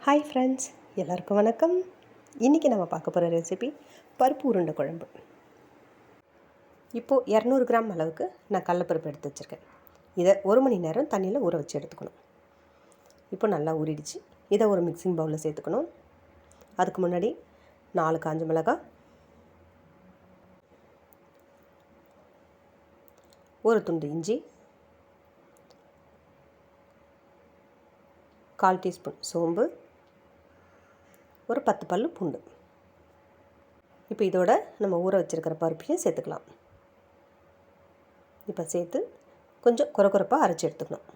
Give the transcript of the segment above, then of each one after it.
Hi friends, எல்லாருக்கும் வணக்கம். இன்றைக்கி நம்ம பார்க்க போகிற ரெசிபி பருப்பு உருண்டை குழம்பு. இப்போது 200 கிராம் அளவுக்கு நான் கடலப்பருப்பு எடுத்து வச்சுருக்கேன். இதை 1 மணி நேரம் தண்ணியில் ஊற வச்சு எடுத்துக்கணும். இப்போ நல்லா ஊறிடுச்சு. இதை ஒரு மிக்சிங் பவுலில் சேர்த்துக்கணும். அதுக்கு முன்னாடி 4 காஞ்ச மிளகாய், ஒரு துண்டு இஞ்சி, 1/4 டீஸ்பூன் சோம்பு, ஒரு 10 பல்லு பூண்டு. இப்போ இதோட நம்ம ஊற வச்சுருக்கிற பருப்பையும் சேர்த்துக்கலாம். இப்போ சேர்த்து கொஞ்சம் கொரகொரப்பாக அரைச்சி எடுத்துக்கணும்.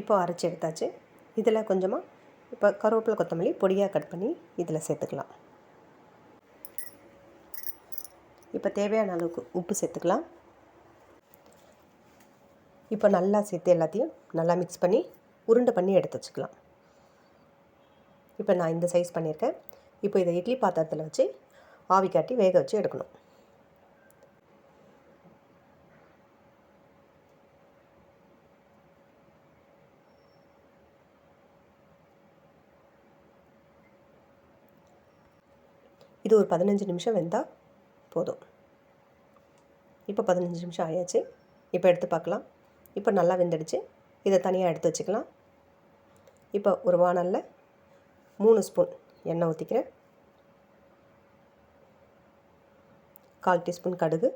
இப்போ அரைச்சி எடுத்தாச்சு. இதில் கொஞ்சமாக இப்போ கருவேப்பிலை, கொத்தமல்லி பொடியாக கட் பண்ணி இதில் சேர்த்துக்கலாம். இப்போ தேவையான அளவுக்கு உப்பு சேர்த்துக்கலாம். இப்போ நல்லா சேர்த்து எல்லாத்தையும் நல்லா மிக்ஸ் பண்ணி உருண்டை பண்ணி எடுத்து வச்சுக்கலாம். இப்போ நான் இந்த சைஸ் பண்ணியிருக்கேன். இப்போ இதை இட்லி பாத்திரத்தில் வச்சு ஆவி காட்டி வேக வச்சு எடுக்கணும். இது ஒரு 15 நிமிஷம் வெந்தால் போதும். இப்போ 15 நிமிஷம் ஆயாச்சு. இப்போ எடுத்து பார்க்கலாம். இப்போ நல்லா வெந்துடுச்சு. இதை தனியாக எடுத்து வச்சுக்கலாம். இப்போ ஒரு வாணலில் 3 ஸ்பூன் எண்ணெய் ஊற்றிக்கிறேன். 1/4 டீஸ்பூன் கடுகு,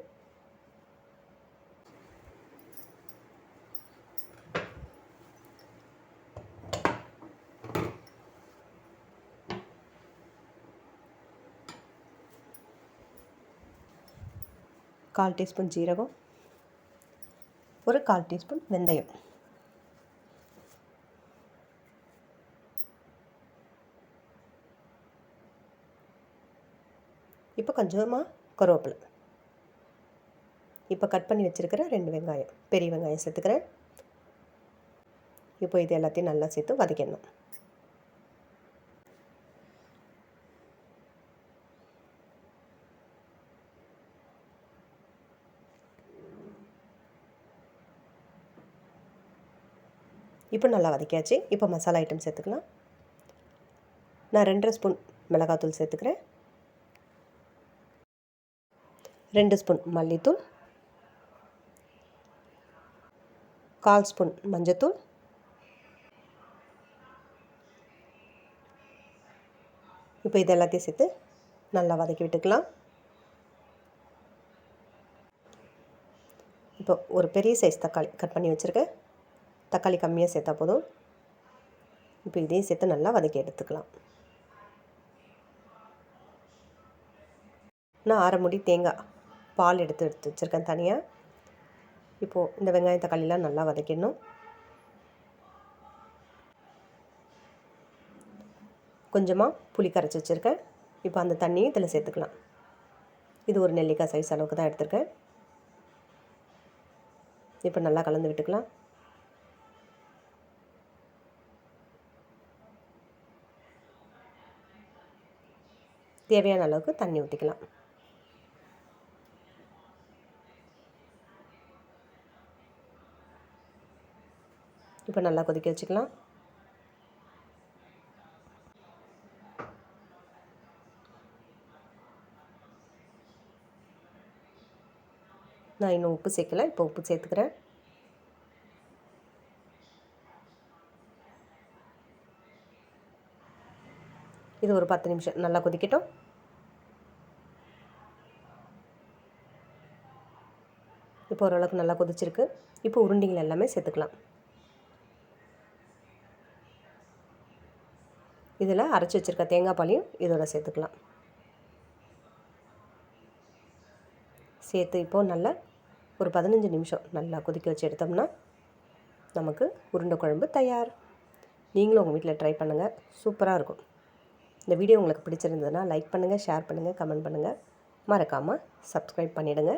கால் டீஸ்பூன் ஜீரகம், ஒரு 1/4 டீஸ்பூன் வெந்தயம், இப்போ கொஞ்சமாக கருவேப்பிலை. இப்போ கட் பண்ணி வச்சுருக்கிற 2 வெங்காயம், பெரிய வெங்காயம் சேர்த்துக்கிறேன். இப்போ இது எல்லாத்தையும் நல்லா சேர்த்து வதக்கிடணும். இப்போ நல்லா வதக்கியாச்சு. இப்போ மசாலா ஐட்டம் சேர்த்துக்கலாம். நான் 2.5 ஸ்பூன் மிளகாத்தூள் சேர்த்துக்கிறேன். 2 ஸ்பூன் மல்லித்தூள், 1/4 ஸ்பூன் மஞ்சத்தூள், இப்போ இது எல்லாத்தையும் சேர்த்து நல்லா வதக்கி விட்டுக்கலாம். இப்போ ஒரு பெரிய சைஸ் தக்காளி கட் பண்ணி வச்சுருக்கேன். தக்காளி கம்மியாக சேர்த்தா போதும். இப்போ இதையும் சேர்த்து நல்லா வதக்கி எடுத்துக்கலாம். நான் 1/2 மூடி தேங்காய் பால் எடுத்து வச்சுருக்கேன் தனியாக. இப்போது இந்த வெங்காயம் தக்காளிலாம் நல்லா வதக்கிடணும். கொஞ்சமாக புளி கரைச்சி வச்சுருக்கேன். இப்போ அந்த தண்ணியும் இதில் சேர்த்துக்கலாம். இது ஒரு நெல்லிக்காய் சைஸ் அளவுக்கு தான் எடுத்துருக்கேன். இப்போ நல்லா கலந்து விட்டுக்கலாம். தேவையான அளவுக்கு தண்ணி ஊற்றிக்கலாம். இப்போ நல்லா கொதிக்க வச்சுக்கலாம். நான் இன்னும் உப்பு சேர்க்கலை. இப்போ உப்பு சேர்த்துக்கிறேன். இது ஒரு 10 நிமிஷம் நல்லா கொதிக்கட்டும். இப்போ ஓரளவுக்கு நல்லா கொதிச்சிருக்கு. இப்போ உருண்டைகள் எல்லாமே சேர்த்துக்கலாம். இதில் அரைச்சி வச்சுருக்க தேங்காய் பாலையும் இதோட சேர்த்துக்கலாம். சேர்த்து இப்போது நல்லா ஒரு 15 நிமிஷம் நல்லா கொதிக்க வச்சு எடுத்தோம்னா நமக்கு உருண்டை குழம்பு தயார். நீங்களும் உங்கள் வீட்டில் ட்ரை பண்ணுங்கள். சூப்பராக இருக்கும். இந்த வீடியோ உங்களுக்கு பிடிச்சிருந்ததுன்னா லைக் பண்ணுங்கள், ஷேர் பண்ணுங்கள், கமெண்ட் பண்ணுங்கள். மறக்காமல் சப்ஸ்கிரைப் பண்ணிவிடுங்க.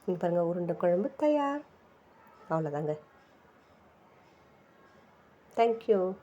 இங்கே பாருங்கள், உருண்டை குழம்பு தயார். அவ்வளோதாங்க. தேங்க்யூ.